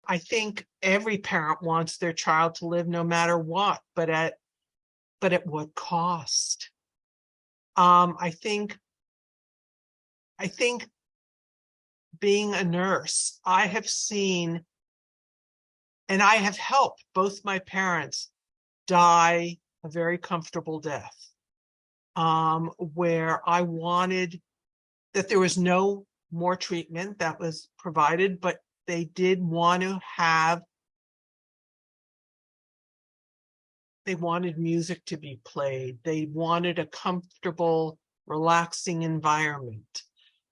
I think every parent wants their child to live no matter what, but at what cost? I think being a nurse, I have seen, and I have helped both my parents die a very comfortable death, where I wanted that there was no more treatment that was provided, but they did want to have, they wanted music to be played. They wanted a comfortable, relaxing environment.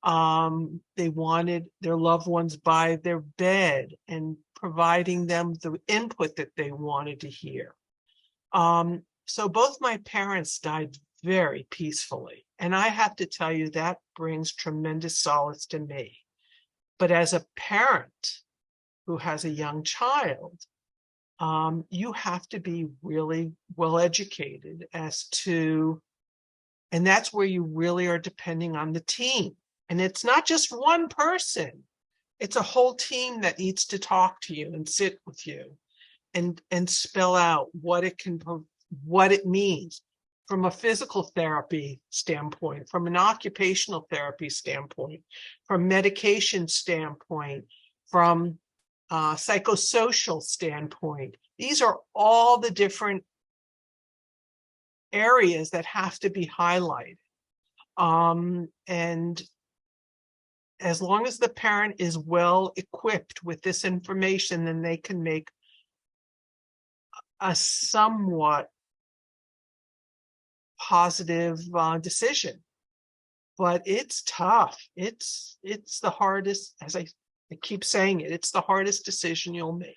They wanted their loved ones by their bed and providing them the input that they wanted to hear. So both my parents died very peacefully. And I have to tell you, that brings tremendous solace to me. But as a parent who has a young child, you have to be really well educated as to, and that's where you really are depending on the team. And it's not just one person, it's a whole team that needs to talk to you and sit with you and spell out what it means from a physical therapy standpoint, from an occupational therapy standpoint, from medication standpoint, from psychosocial standpoint. These are all the different areas that have to be highlighted. And as long as the parent is well equipped with this information, then they can make a somewhat positive decision. But it's tough. It's the hardest, as I keep saying it, it's the hardest decision you'll make,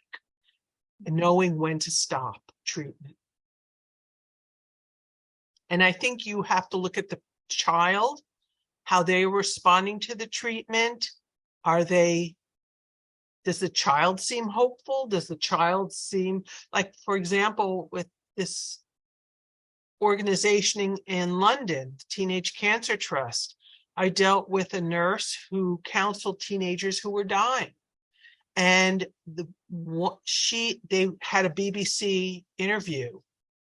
and knowing when to stop treatment. And I think you have to look at the child, how they're responding to the treatment. Does the child seem hopeful? Does the child seem like, for example, with this organization in London, the Teenage Cancer Trust, I dealt with a nurse who counseled teenagers who were dying. And they had a BBC interview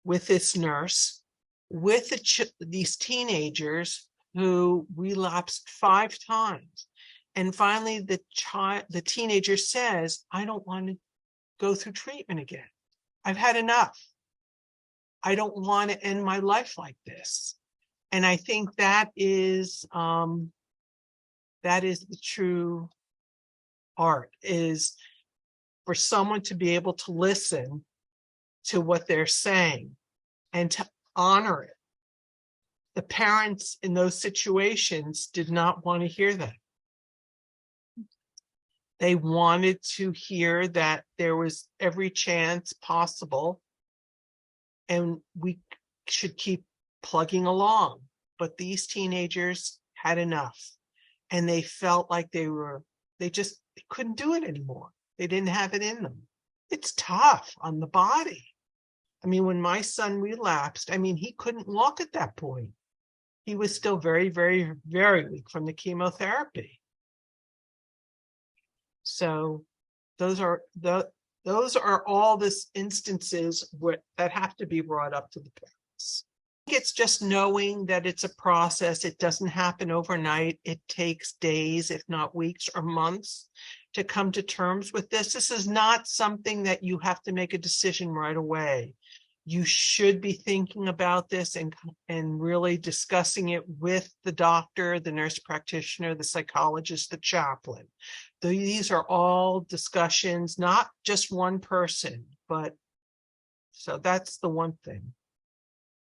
with this nurse, with these teenagers who relapsed 5 times. And finally, the teenager says, I don't want to go through treatment again. I've had enough. I don't want to end my life like this. And I think that is the true art, is for someone to be able to listen to what they're saying and to honor it. The parents in those situations did not want to hear that. They wanted to hear that there was every chance possible and we should keep plugging along. But these teenagers had enough, and they felt like they couldn't do it anymore. They didn't have it in them. It's tough on the body. I mean, when my son relapsed, he couldn't walk at that point. He was still very, very, very weak from the chemotherapy. So those are all the instances that have to be brought up to the parents. It's just knowing that it's a process. It doesn't happen overnight. It takes days, if not weeks or months, to come to terms with this. This is not something that you have to make a decision right away. You should be thinking about this and really discussing it with the doctor, the nurse practitioner, the psychologist, the chaplain. These are all discussions, not just one person, but so that's the one thing.